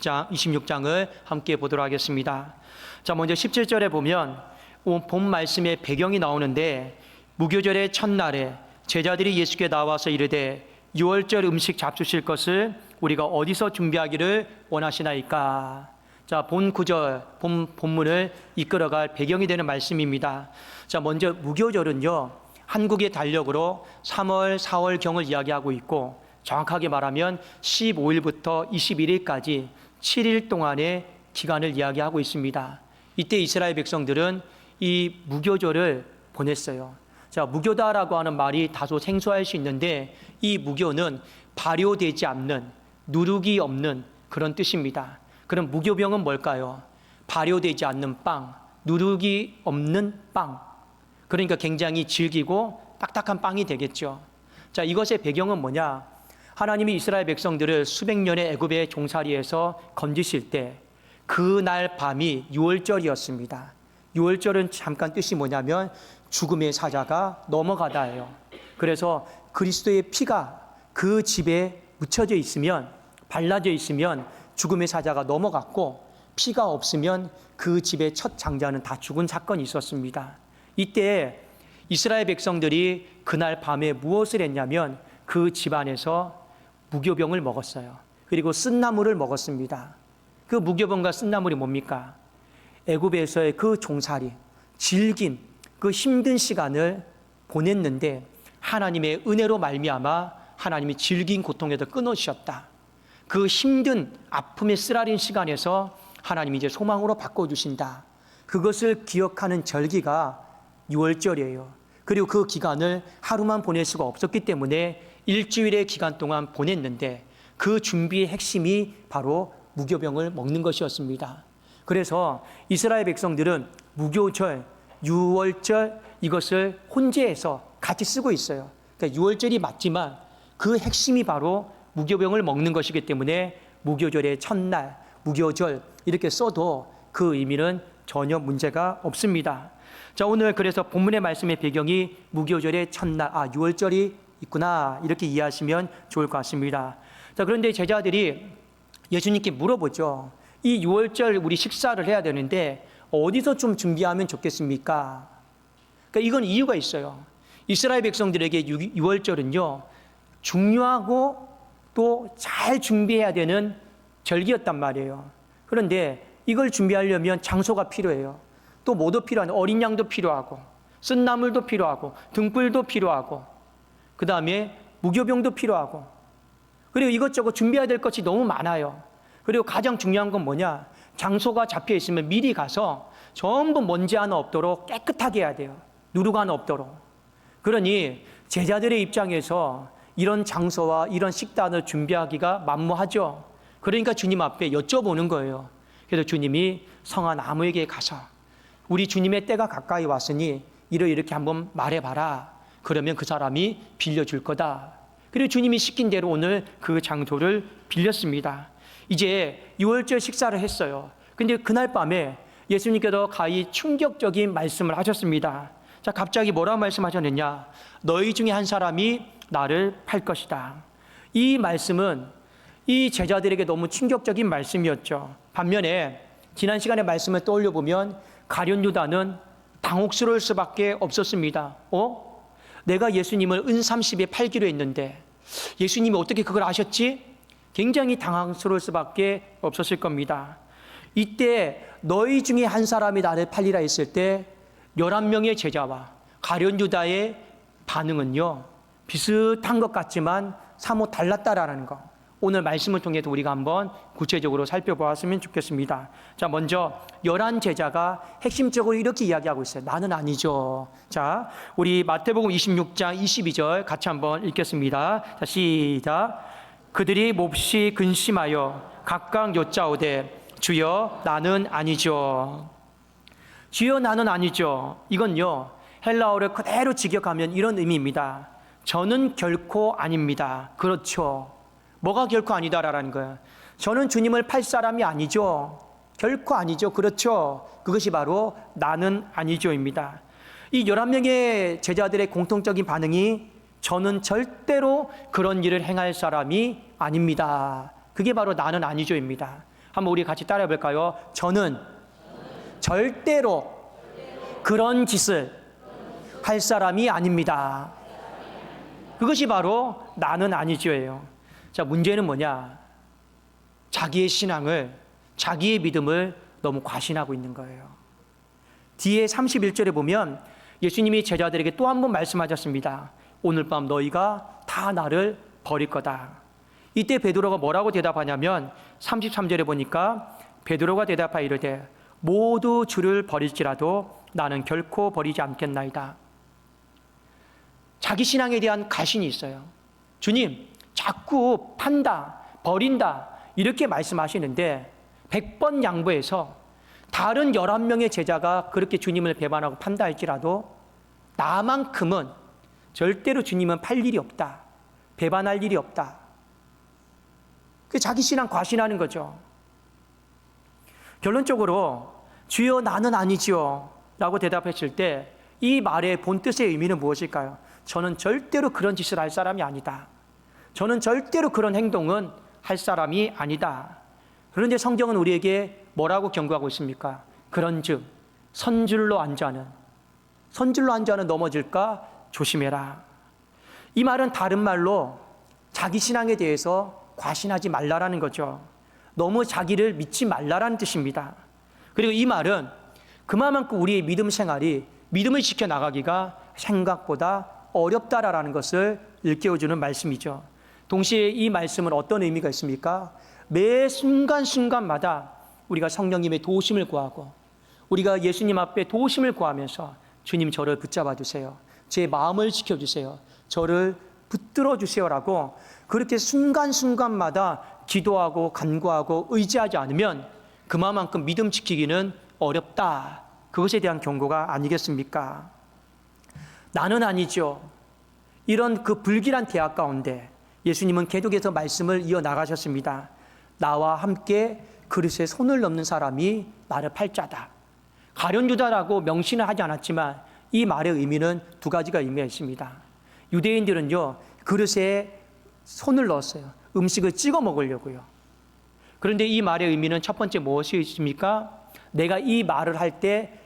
26장을 함께 보도록 하겠습니다. 자, 먼저 17절에 보면 본 말씀의 배경이 나오는데, 무교절의 첫날에 제자들이 예수께 나와서 이르되 유월절 음식 잡수실 것을 우리가 어디서 준비하기를 원하시나이까. 자, 본 구절, 본문을 이끌어갈 배경이 되는 말씀입니다. 자, 먼저 무교절은요, 한국의 달력으로 3월, 4월경을 이야기하고 있고, 정확하게 말하면 15일부터 21일까지 7일 동안의 기간을 이야기하고 있습니다. 이때 이스라엘 백성들은 이 무교절을 보냈어요. 자, 무교다라고 하는 말이 다소 생소할 수 있는데, 이 무교는 발효되지 않는, 누룩이 없는 그런 뜻입니다. 그럼 무교병은 뭘까요? 발효되지 않는 빵, 누룩이 없는 빵. 그러니까 굉장히 질기고 딱딱한 빵이 되겠죠. 자, 이것의 배경은 뭐냐? 하나님이 이스라엘 백성들을 수백 년의 애굽의 종살이에서 건지실 때 그날 밤이 유월절이었습니다. 유월절은 잠깐 뜻이 뭐냐면 죽음의 사자가 넘어가다예요. 그래서 그리스도의 피가 그 집에 묻혀져 있으면, 발라져 있으면 죽음의 사자가 넘어갔고, 피가 없으면 그 집의 첫 장자는 다 죽은 사건이 있었습니다. 이때 이스라엘 백성들이 그날 밤에 무엇을 했냐면 그 집안에서 무교병을 먹었어요. 그리고 쓴나물을 먹었습니다. 그 무교병과 쓴나물이 뭡니까? 애굽에서의 그 종살이, 질긴 그 힘든 시간을 보냈는데 하나님의 은혜로 말미암아 하나님이 질긴 고통에서 끊어주셨다. 그 힘든 아픔에 쓰라린 시간에서 하나님이 이제 소망으로 바꿔주신다. 그것을 기억하는 절기가 유월절이에요. 그리고 그 기간을 하루만 보낼 수가 없었기 때문에 일주일의 기간 동안 보냈는데, 그 준비의 핵심이 바로 무교병을 먹는 것이었습니다. 그래서 이스라엘 백성들은 무교절, 유월절 이것을 혼재해서 같이 쓰고 있어요. 그러니까 유월절이 맞지만 그 핵심이 바로 무교병을 먹는 것이기 때문에 무교절의 첫날, 무교절 이렇게 써도 그 의미는 전혀 문제가 없습니다. 자, 오늘 그래서 본문의 말씀의 배경이 무교절의 첫날, 유월절이 있구나, 이렇게 이해하시면 좋을 것 같습니다. 자, 그런데 제자들이 예수님께 물어보죠. 이 유월절 우리 식사를 해야 되는데 어디서 좀 준비하면 좋겠습니까? 그러니까 이건 이유가 있어요. 이스라엘 백성들에게 유월절은요, 중요하고 또 잘 준비해야 되는 절기였단 말이에요. 그런데 이걸 준비하려면 장소가 필요해요. 또 뭐도 필요한, 어린 양도 필요하고, 쓴나물도 필요하고, 등불도 필요하고, 그 다음에 무교병도 필요하고, 그리고 이것저것 준비해야 될 것이 너무 많아요. 그리고 가장 중요한 건 뭐냐? 장소가 잡혀 있으면 미리 가서 전부 먼지 하나 없도록 깨끗하게 해야 돼요. 누룩 하나 없도록. 그러니 제자들의 입장에서 이런 장소와 이런 식단을 준비하기가 만무하죠. 그러니까 주님 앞에 여쭤보는 거예요. 그래서 주님이 성한 아무에게 가서 우리 주님의 때가 가까이 왔으니 이렇게 한번 말해봐라. 그러면 그 사람이 빌려줄 거다. 그리고 주님이 시킨 대로 오늘 그 장소를 빌렸습니다. 이제 유월절 식사를 했어요. 근데 그날 밤에 예수님께서 가히 충격적인 말씀을 하셨습니다. 자, 갑자기 뭐라고 말씀하셨느냐? 너희 중에 한 사람이 나를 팔 것이다. 이 말씀은 이 제자들에게 너무 충격적인 말씀이었죠. 반면에 지난 시간의 말씀을 떠올려 보면 가룟 유다는 당혹스러울 수밖에 없었습니다. 내가 예수님을 은 30에 팔기로 했는데 예수님이 어떻게 그걸 아셨지? 굉장히 당황스러울 수밖에 없었을 겁니다. 이때 너희 중에 한 사람이 나를 팔리라 했을 때 11명의 제자와 가룟 유다의 반응은요, 비슷한 것 같지만 사뭇 달랐다라는 거, 오늘 말씀을 통해서 우리가 한번 구체적으로 살펴보았으면 좋겠습니다. 자, 먼저 11 제자가 핵심적으로 이렇게 이야기하고 있어요. 나는 아니죠. 자, 우리 마태복음 26장 22절 같이 한번 읽겠습니다. 자, 시작. 그들이 몹시 근심하여 각각 여짜오되 주여 나는 아니죠. 주여 나는 아니죠. 이건요, 헬라어를 그대로 직역하면 이런 의미입니다. 저는 결코 아닙니다. 그렇죠. 뭐가 결코 아니다라는 거예요? 저는 주님을 팔 사람이 아니죠. 결코 아니죠. 그렇죠. 그것이 바로 나는 아니죠입니다. 이 11명의 제자들의 공통적인 반응이 저는 절대로 그런 일을 행할 사람이 아닙니다. 그게 바로 나는 아니죠입니다. 한번 우리 같이 따라해 볼까요? 저는 절대로 그런 짓을 할 사람이 아닙니다. 그것이 바로 나는 아니죠예요. 자, 문제는 뭐냐? 자기의 신앙을, 자기의 믿음을 너무 과신하고 있는 거예요. 뒤에 31절에 보면 예수님이 제자들에게 또 한 번 말씀하셨습니다. 오늘 밤 너희가 다 나를 버릴 거다. 이때 베드로가 뭐라고 대답하냐면 33절에 보니까 베드로가 대답하여 이르되 모두 주를 버릴지라도 나는 결코 버리지 않겠나이다. 자기 신앙에 대한 가신이 있어요. 주님, 자꾸 판다, 버린다 이렇게 말씀하시는데 100번 양보해서 다른 11명의 제자가 그렇게 주님을 배반하고 판다 할지라도 나만큼은 절대로 주님은 팔 일이 없다. 배반할 일이 없다. 그 자기 신앙 과신하는 거죠. 결론적으로 주여 나는 아니지요 라고 대답했을 때 이 말의 본뜻의 의미는 무엇일까요? 저는 절대로 그런 짓을 할 사람이 아니다. 저는 절대로 그런 행동은 할 사람이 아니다. 그런데 성경은 우리에게 뭐라고 경고하고 있습니까? 그런즉 선줄로 앉아는 넘어질까 조심해라. 이 말은 다른 말로 자기 신앙에 대해서 과신하지 말라라는 거죠. 너무 자기를 믿지 말라라는 뜻입니다. 그리고 이 말은 그만큼 우리의 믿음 생활이 믿음을 지켜나가기가 생각보다 어렵다라는 것을 일깨워주는 말씀이죠. 동시에 이 말씀은 어떤 의미가 있습니까? 매 순간순간마다 우리가 성령님의 도우심을 구하고 우리가 예수님 앞에 도우심을 구하면서 주님 저를 붙잡아 주세요. 제 마음을 지켜주세요. 저를 붙들어 주세요라고 그렇게 순간순간마다 기도하고 간구하고 의지하지 않으면 그만큼 믿음 지키기는 어렵다. 그것에 대한 경고가 아니겠습니까? 나는 아니죠. 이런 그 불길한 대화 가운데 예수님은 계속해서 말씀을 이어나가셨습니다. 나와 함께 그릇에 손을 넣는 사람이 나를 팔 자다. 가룟유다라고 명시는 하지 않았지만 이 말의 의미는 두 가지가 의미가 있습니다. 유대인들은요, 그릇에 손을 넣었어요. 음식을 찍어 먹으려고요. 그런데 이 말의 의미는 첫 번째 무엇이 있습니까? 내가 이 말을 할 때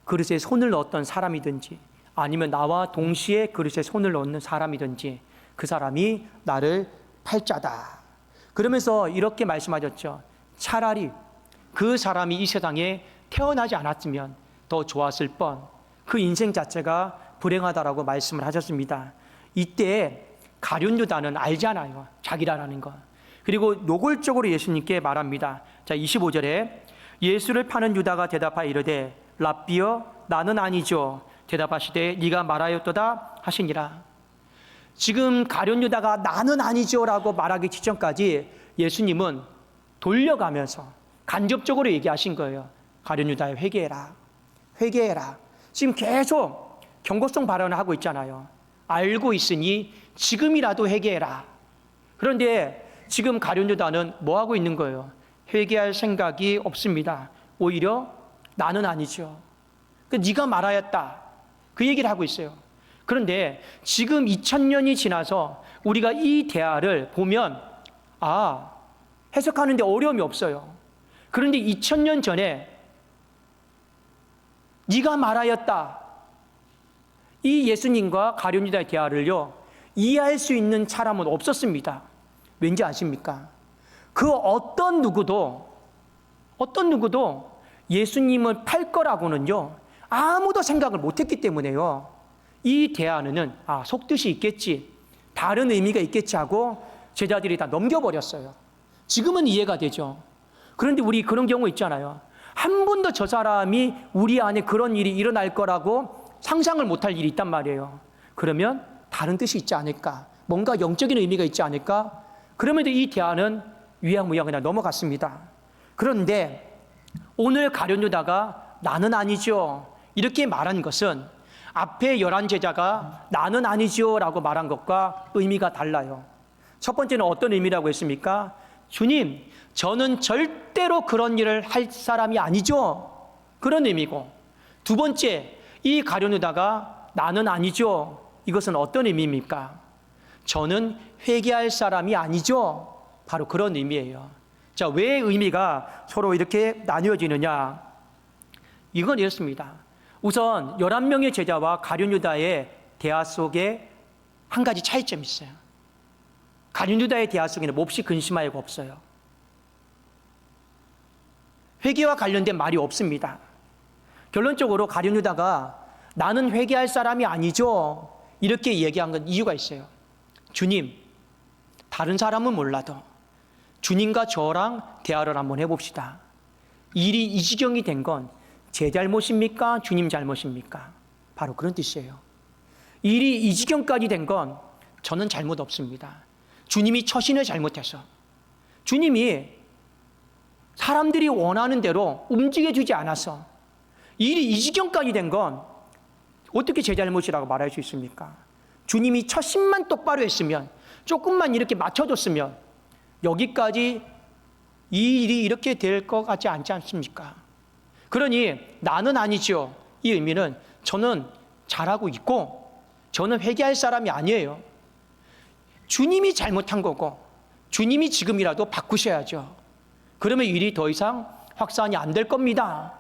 그릇에 손을 넣었던 사람이든지 아니면 나와 동시에 그릇에 손을 넣는 사람이든지 그 사람이 나를 팔 자다. 그러면서 이렇게 말씀하셨죠. 차라리 그 사람이 이 세상에 태어나지 않았으면 더 좋았을 뻔. 그 인생 자체가 불행하다라고 말씀을 하셨습니다. 이때 가룟유다는 알잖아요. 자기라는 거. 그리고 노골적으로 예수님께 말합니다. 자, 25절에 예수를 파는 유다가 대답하여 이르되 랍비여 나는 아니죠. 대답하시되 네가 말하였도다 하시니라. 지금 가룟유다가 나는 아니죠라고 말하기 직전까지 예수님은 돌려가면서 간접적으로 얘기하신 거예요. 가룟유다여 회개해라. 회개해라. 지금 계속 경고성 발언을 하고 있잖아요. 알고 있으니 지금이라도 회개해라. 그런데 지금 가룟유다는 뭐 하고 있는 거예요? 회개할 생각이 없습니다. 오히려 나는 아니죠. 네가 말하였다. 그 얘기를 하고 있어요. 그런데 지금 2000년이 지나서 우리가 이 대화를 보면 해석하는데 어려움이 없어요. 그런데 2000년 전에 네가 말하였다. 이 예수님과 가룟유다의 대화를요, 이해할 수 있는 사람은 없었습니다. 왠지 아십니까? 그 어떤 누구도 예수님을 팔 거라고는요, 아무도 생각을 못했기 때문에요. 이 대화는 속뜻이 있겠지, 다른 의미가 있겠지 하고 제자들이 다 넘겨버렸어요. 지금은 이해가 되죠. 그런데 우리 그런 경우 있잖아요. 한 번도 저 사람이 우리 안에 그런 일이 일어날 거라고 상상을 못할 일이 있단 말이에요. 그러면 다른 뜻이 있지 않을까? 뭔가 영적인 의미가 있지 않을까? 그럼에도 이 대화는 위야무야 그냥 넘어갔습니다. 그런데 오늘 가룟유다가 나는 아니죠 이렇게 말한 것은 앞에 11제자가 나는 아니죠 라고 말한 것과 의미가 달라요. 첫 번째는 어떤 의미라고 했습니까? 주님, 저는 절대로 그런 일을 할 사람이 아니죠. 그런 의미고, 두 번째, 이 가룟유다가 나는 아니죠. 이것은 어떤 의미입니까? 저는 회개할 사람이 아니죠. 바로 그런 의미예요. 자, 왜 의미가 서로 이렇게 나뉘어지느냐? 이건 이렇습니다. 우선 11명의 제자와 가룟 유다의 대화 속에 한 가지 차이점이 있어요. 가룟 유다의 대화 속에는 몹시 근심하고 없어요. 회개와 관련된 말이 없습니다. 결론적으로 가룟 유다가 나는 회개할 사람이 아니죠, 이렇게 얘기한 건 이유가 있어요. 주님, 다른 사람은 몰라도 주님과 저랑 대화를 한번 해봅시다. 일이 이 지경이 된 건 제 잘못입니까? 주님 잘못입니까? 바로 그런 뜻이에요. 일이 이 지경까지 된 건 저는 잘못 없습니다. 주님이 처신을 잘못해서, 주님이 사람들이 원하는 대로 움직여주지 않아서 일이 이 지경까지 된 건 어떻게 제 잘못이라고 말할 수 있습니까? 주님이 처신만 똑바로 했으면, 조금만 이렇게 맞춰줬으면 여기까지 이 일이 이렇게 될 것 같지 않지 않습니까? 그러니 나는 아니죠. 이 의미는 저는 잘하고 있고 저는 회개할 사람이 아니에요. 주님이 잘못한 거고 주님이 지금이라도 바꾸셔야죠. 그러면 일이 더 이상 확산이 안 될 겁니다.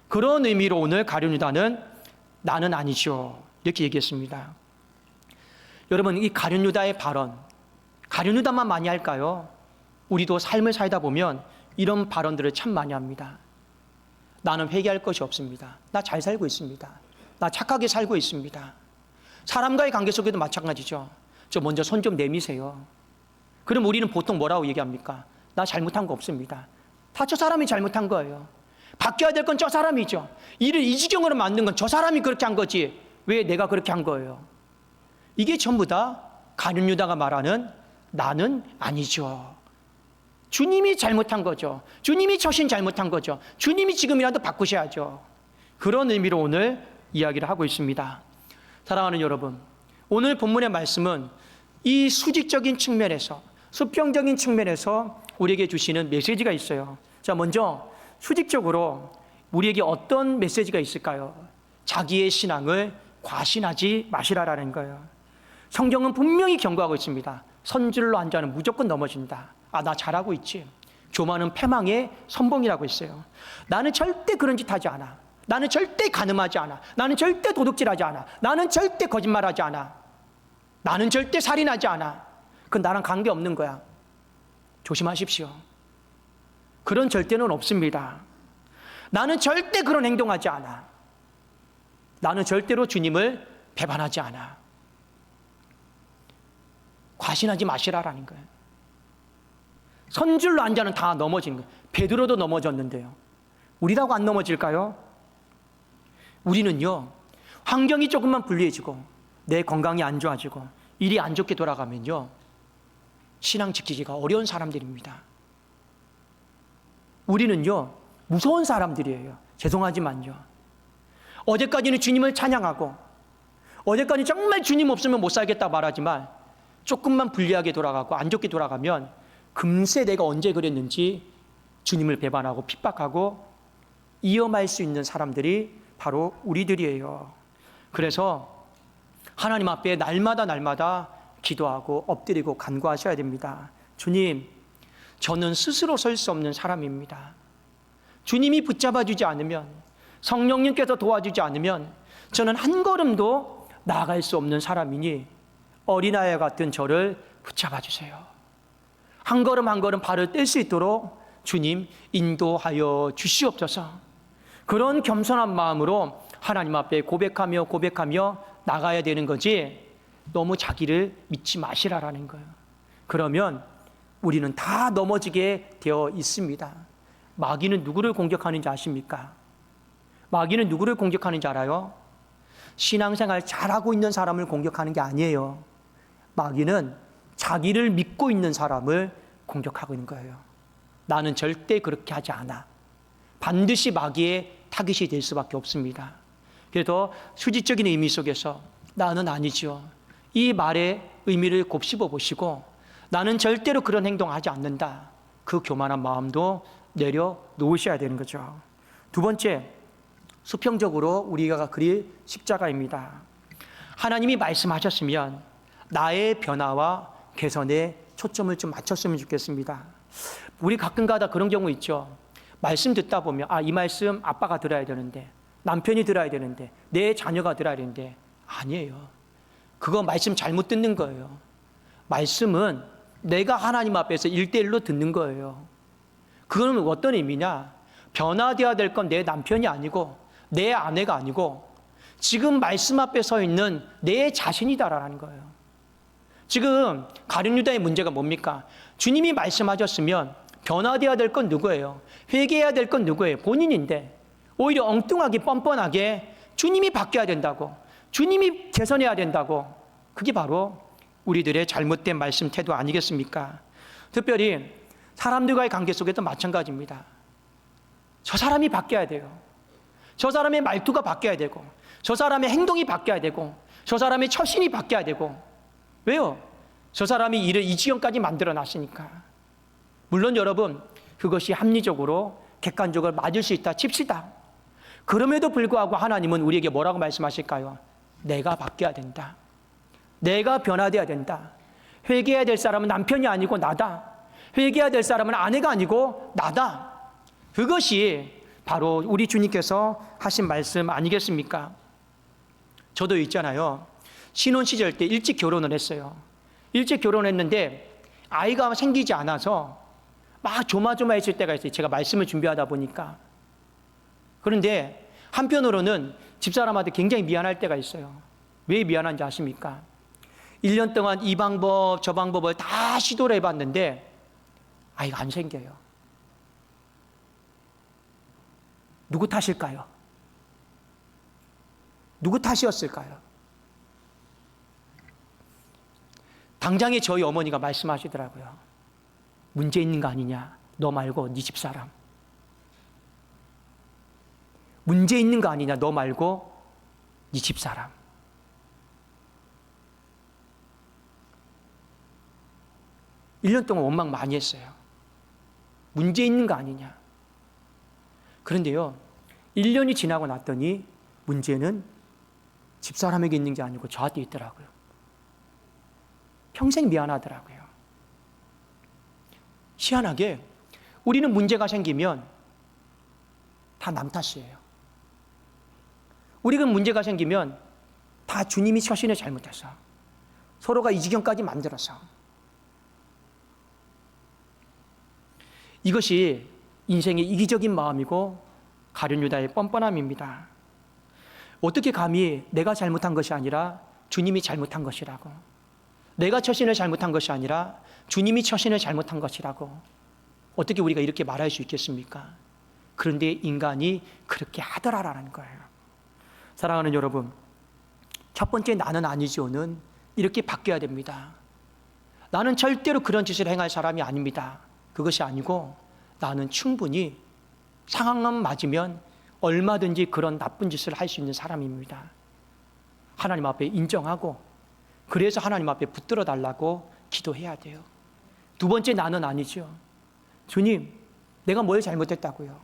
그런 의미로 오늘 가룟 유다는 나는 아니죠, 이렇게 얘기했습니다. 여러분, 이 가룟 유다의 발언, 가룟 유다만 많이 할까요? 우리도 삶을 살다 보면 이런 발언들을 참 많이 합니다. 나는 회개할 것이 없습니다. 나 잘 살고 있습니다. 나 착하게 살고 있습니다. 사람과의 관계 속에도 마찬가지죠. 저 먼저 손 좀 내미세요. 그럼 우리는 보통 뭐라고 얘기합니까? 나 잘못한 거 없습니다. 다 저 사람이 잘못한 거예요. 바뀌어야 될 건 저 사람이죠. 일을 이 지경으로 만든 건 저 사람이 그렇게 한 거지 왜 내가 그렇게 한 거예요? 이게 전부 다 가룟 유다가 말하는 나는 아니죠. 주님이 잘못한 거죠. 주님이 처신 잘못한 거죠. 주님이 지금이라도 바꾸셔야죠. 그런 의미로 오늘 이야기를 하고 있습니다. 사랑하는 여러분, 오늘 본문의 말씀은 이 수직적인 측면에서, 수평적인 측면에서 우리에게 주시는 메시지가 있어요. 자, 먼저 수직적으로 우리에게 어떤 메시지가 있을까요? 자기의 신앙을 과신하지 마시라라는 거예요. 성경은 분명히 경고하고 있습니다. 선줄로 한 자는 무조건 넘어진다. 아, 나 잘하고 있지. 교만은 패망의 선봉이라고 했어요. 나는 절대 그런 짓 하지 않아. 나는 절대 간음하지 않아. 나는 절대 도둑질하지 않아. 나는 절대 거짓말하지 않아. 나는 절대 살인하지 않아. 그건 나랑 관계없는 거야. 조심하십시오. 그런 절대는 없습니다. 나는 절대 그런 행동하지 않아. 나는 절대로 주님을 배반하지 않아. 과신하지 마시라라는 거예요. 선줄로 한 자는 다 넘어지는 거예요. 베드로도 넘어졌는데요. 우리라고 안 넘어질까요? 우리는요, 환경이 조금만 불리해지고 내 건강이 안 좋아지고 일이 안 좋게 돌아가면요, 신앙 지키기가 어려운 사람들입니다. 우리는요, 무서운 사람들이에요. 죄송하지만요. 어제까지는 주님을 찬양하고 어제까지 정말 주님 없으면 못 살겠다 말하지만 조금만 불리하게 돌아가고 안 좋게 돌아가면 금세 내가 언제 그랬는지 주님을 배반하고 핍박하고 위험할 수 있는 사람들이 바로 우리들이에요. 그래서 하나님 앞에 날마다 기도하고 엎드리고 간구하셔야 됩니다. 주님, 저는 스스로 설 수 없는 사람입니다. 주님이 붙잡아 주지 않으면, 성령님께서 도와주지 않으면 저는 한 걸음도 나아갈 수 없는 사람이니 어린아이 같은 저를 붙잡아 주세요. 한 걸음 한 걸음 발을 뗄 수 있도록 주님 인도하여 주시옵소서. 그런 겸손한 마음으로 하나님 앞에 고백하며 나가야 되는 거지, 너무 자기를 믿지 마시라라는 거예요. 그러면 우리는 다 넘어지게 되어 있습니다. 마귀는 누구를 공격하는지 아십니까? 마귀는 누구를 공격하는지 알아요? 신앙생활 잘하고 있는 사람을 공격하는 게 아니에요. 마귀는 자기를 믿고 있는 사람을 공격하고 있는 거예요. 나는 절대 그렇게 하지 않아. 반드시 마귀의 타깃이 될 수밖에 없습니다. 그래서 수직적인 의미 속에서 나는 아니죠, 이 말의 의미를 곱씹어 보시고 나는 절대로 그런 행동하지 않는다, 그 교만한 마음도 내려놓으셔야 되는 거죠. 두 번째, 수평적으로 우리가 그릴 십자가입니다. 하나님이 말씀하셨으면 나의 변화와 개선에 초점을 좀 맞췄으면 좋겠습니다. 우리 가끔가다 그런 경우 있죠. 말씀 듣다 보면 이 말씀 아빠가 들어야 되는데, 남편이 들어야 되는데, 내 자녀가 들어야 되는데, 아니에요. 그거 말씀 잘못 듣는 거예요. 말씀은 내가 하나님 앞에서 1대1로 듣는 거예요. 그건 어떤 의미냐? 변화되어야 될 건 내 남편이 아니고 내 아내가 아니고 지금 말씀 앞에 서 있는 내 자신이다라는 거예요. 지금 가룟 유다의 문제가 뭡니까? 주님이 말씀하셨으면 변화되어야 될 건 누구예요? 회개해야 될 건 누구예요? 본인인데 오히려 엉뚱하게 뻔뻔하게 주님이 바뀌어야 된다고, 주님이 개선해야 된다고. 그게 바로 우리들의 잘못된 말씀 태도 아니겠습니까? 특별히 사람들과의 관계 속에도 마찬가지입니다. 저 사람이 바뀌어야 돼요. 저 사람의 말투가 바뀌어야 되고, 저 사람의 행동이 바뀌어야 되고, 저 사람의 처신이 바뀌어야 되고. 왜요? 저 사람이 이를 이 지경까지 만들어 놨으니까. 물론 여러분, 그것이 합리적으로 객관적으로 맞을 수 있다 칩시다. 그럼에도 불구하고 하나님은 우리에게 뭐라고 말씀하실까요? 내가 바뀌어야 된다. 내가 변화되어야 된다. 회개해야 될 사람은 남편이 아니고 나다. 회개해야 될 사람은 아내가 아니고 나다. 그것이 바로 우리 주님께서 하신 말씀 아니겠습니까? 저도 있잖아요. 신혼 시절 때 일찍 결혼을 했어요. 일찍 결혼했는데 아이가 생기지 않아서 막 조마조마했을 때가 있어요. 제가 말씀을 준비하다 보니까. 그런데 한편으로는 집사람한테 굉장히 미안할 때가 있어요. 왜 미안한지 아십니까? 1년 동안 이 방법 저 방법을 다 시도를 해봤는데 아이가 안 생겨요. 누구 탓일까요? 누구 탓이었을까요? 당장에 저희 어머니가 말씀하시더라고요. 문제 있는 거 아니냐? 너 말고 네 집사람. 문제 있는 거 아니냐? 너 말고 네 집사람. 일 년 동안 원망 많이 했어요. 문제 있는 거 아니냐? 그런데요, 1년이 지나고 났더니 문제는 집사람에게 있는 게 아니고 저한테 있더라고요. 평생 미안하더라고요. 희한하게 우리는 문제가 생기면 다 남 탓이에요. 우리가 문제가 생기면 다 주님이 처신을 잘못해서, 서로가 이 지경까지 만들어서. 이것이 인생의 이기적인 마음이고 가룟 유다의 뻔뻔함입니다. 어떻게 감히 내가 잘못한 것이 아니라 주님이 잘못한 것이라고, 내가 처신을 잘못한 것이 아니라 주님이 처신을 잘못한 것이라고 어떻게 우리가 이렇게 말할 수 있겠습니까? 그런데 인간이 그렇게 하더라라는 거예요. 사랑하는 여러분, 첫 번째 나는 아니지요는 이렇게 바뀌어야 됩니다. 나는 절대로 그런 짓을 행할 사람이 아닙니다. 그것이 아니고 나는 충분히 상황만 맞으면 얼마든지 그런 나쁜 짓을 할 수 있는 사람입니다. 하나님 앞에 인정하고, 그래서 하나님 앞에 붙들어 달라고 기도해야 돼요. 두 번째 나는 아니죠. 주님, 내가 뭘 잘못했다고요?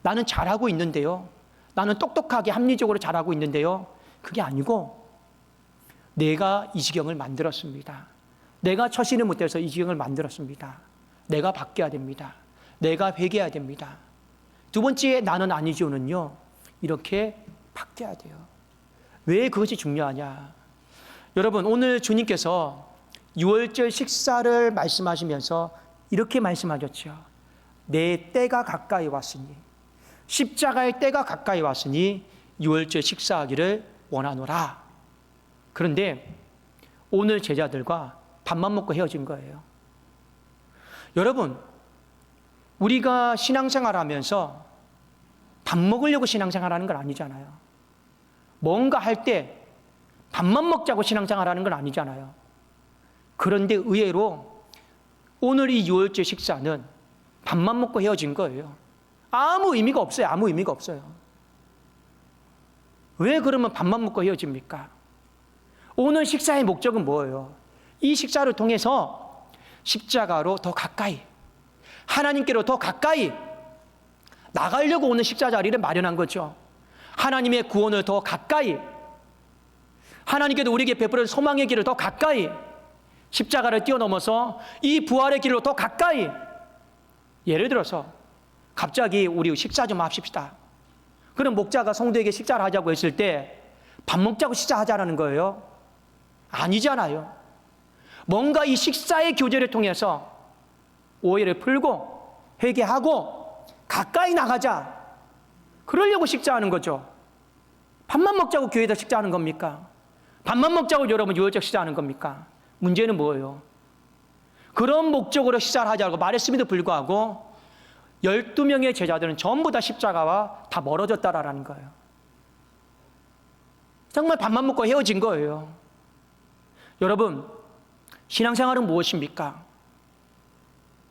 나는 잘하고 있는데요. 나는 똑똑하게 합리적으로 잘하고 있는데요. 그게 아니고 내가 이 지경을 만들었습니다. 내가 처신을 못해서 이 지경을 만들었습니다. 내가 바뀌어야 됩니다. 내가 회개해야 됩니다. 두 번째 나는 아니죠는요, 이렇게 바뀌어야 돼요. 왜 그것이 중요하냐? 여러분, 오늘 주님께서 유월절 식사를 말씀하시면서 이렇게 말씀하셨죠. 내 때가 가까이 왔으니, 십자가의 때가 가까이 왔으니 유월절 식사하기를 원하노라. 그런데 오늘 제자들과 밥만 먹고 헤어진 거예요. 여러분, 우리가 신앙생활하면서 밥 먹으려고 신앙생활하는 건 아니잖아요. 뭔가 할 때 밥만 먹자고 신앙생활하는 건 아니잖아요. 그런데 의외로 오늘 이 유월절 식사는 밥만 먹고 헤어진 거예요. 아무 의미가 없어요. 아무 의미가 없어요. 왜 그러면 밥만 먹고 헤어집니까? 오늘 식사의 목적은 뭐예요? 이 식사를 통해서 십자가로 더 가까이, 하나님께로 더 가까이 나가려고 오늘 식사 자리를 마련한 거죠. 하나님의 구원을 더 가까이, 하나님께도 우리에게 베풀은 소망의 길을 더 가까이, 십자가를 뛰어넘어서 이 부활의 길로 더 가까이, 예를 들어서 갑자기 우리 식사 좀 합시다. 그럼 목자가 성도에게 식사를 하자고 했을 때 밥 먹자고 식사하자라는 거예요? 아니잖아요. 뭔가 이 식사의 교제를 통해서 오해를 풀고 회개하고 가까이 나가자. 그러려고 식사하는 거죠. 밥만 먹자고 교회에서 식사하는 겁니까? 밥만 먹자고 여러분 유월절 식사하는 겁니까? 문제는 뭐예요? 그런 목적으로 식사를 하자고 말했음에도 불구하고 12명의 제자들은 전부 다 십자가와 다 멀어졌다라는 거예요. 정말 밥만 먹고 헤어진 거예요. 여러분, 신앙생활은 무엇입니까?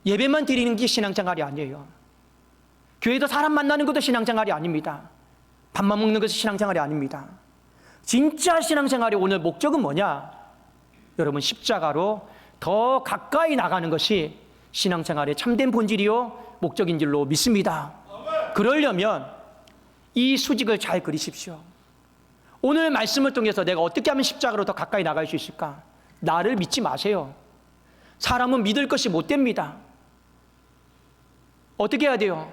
예배만 드리는 게 신앙생활이 아니에요. 교회에서 사람 만나는 것도 신앙생활이 아닙니다. 밥만 먹는 것이 신앙생활이 아닙니다. 진짜 신앙생활의 오늘 목적은 뭐냐? 여러분, 십자가로 더 가까이 나가는 것이 신앙생활의 참된 본질이요 목적인 줄로 믿습니다. 그러려면 이 수직을 잘 그리십시오. 오늘 말씀을 통해서 내가 어떻게 하면 십자가로 더 가까이 나갈 수 있을까? 나를 믿지 마세요. 사람은 믿을 것이 못 됩니다. 어떻게 해야 돼요?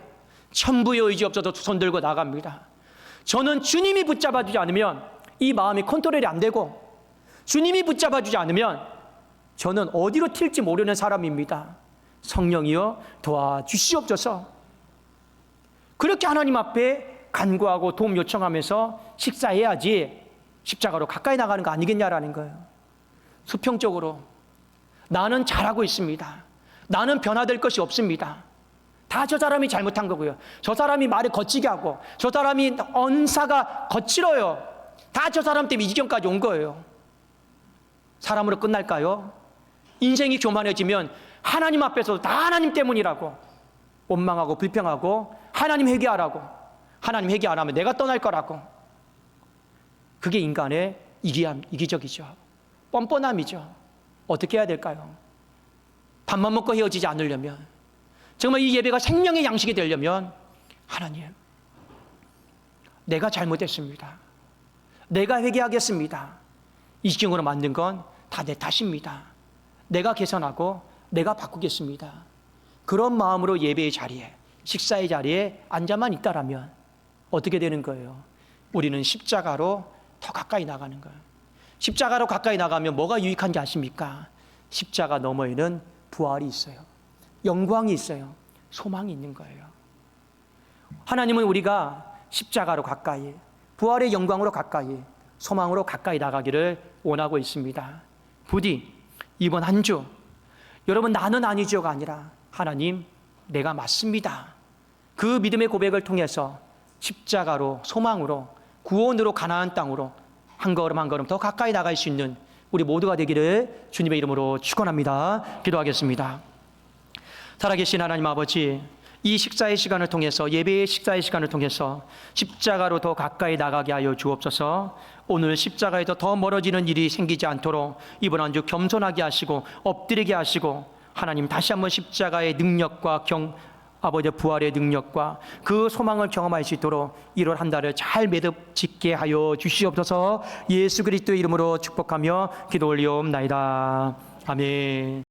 천부의 의지 없어도 두 손 들고 나갑니다. 저는 주님이 붙잡아주지 않으면 이 마음이 컨트롤이 안 되고, 주님이 붙잡아주지 않으면 저는 어디로 튈지 모르는 사람입니다. 성령이여 도와주시옵소서. 그렇게 하나님 앞에 간구하고 도움 요청하면서 식사해야지 십자가로 가까이 나가는 거 아니겠냐라는 거예요. 수평적으로 나는 잘하고 있습니다. 나는 변화될 것이 없습니다. 다 저 사람이 잘못한 거고요. 저 사람이 말을 거치게 하고, 저 사람이 언사가 거칠어요. 다 저 사람 때문에 이 지경까지 온 거예요. 사람으로 끝날까요? 인생이 교만해지면 하나님 앞에서 다 하나님 때문이라고 원망하고 불평하고, 하나님 회개하라고, 하나님 회개 안 하면 내가 떠날 거라고. 그게 인간의 이기적이죠. 뻔뻔함이죠. 어떻게 해야 될까요? 밥만 먹고 헤어지지 않으려면, 정말 이 예배가 생명의 양식이 되려면, 하나님, 내가 잘못했습니다. 내가 회개하겠습니다. 이 지경으로 만든 건 다 내 탓입니다. 내가 개선하고 내가 바꾸겠습니다. 그런 마음으로 예배의 자리에, 식사의 자리에 앉아만 있다라면 어떻게 되는 거예요? 우리는 십자가로 더 가까이 나가는 거예요. 십자가로 가까이 나가면 뭐가 유익한지 아십니까? 십자가 너머에는 부활이 있어요. 영광이 있어요. 소망이 있는 거예요. 하나님은 우리가 십자가로 가까이, 부활의 영광으로 가까이, 소망으로 가까이 나가기를 원하고 있습니다. 부디 이번 한 주, 여러분 나는 아니죠가 아니라 하나님 내가 맞습니다. 그 믿음의 고백을 통해서 십자가로, 소망으로, 구원으로, 가나안 땅으로 한 걸음 한 걸음 더 가까이 나갈 수 있는 우리 모두가 되기를 주님의 이름으로 축원합니다. 기도하겠습니다. 살아계신 하나님 아버지, 이 식사의 시간을 통해서, 예배의 식사의 시간을 통해서 십자가로 더 가까이 나가게 하여 주옵소서. 오늘 십자가에서 더 멀어지는 일이 생기지 않도록 이번 한 주 겸손하게 하시고 엎드리게 하시고, 하나님 다시 한번 십자가의 능력과 아버지의 부활의 능력과 그 소망을 경험할 수 있도록 1월 한 달을 잘 매듭 짓게 하여 주시옵소서. 예수 그리스도의 이름으로 축복하며 기도 올리옵나이다. 아멘.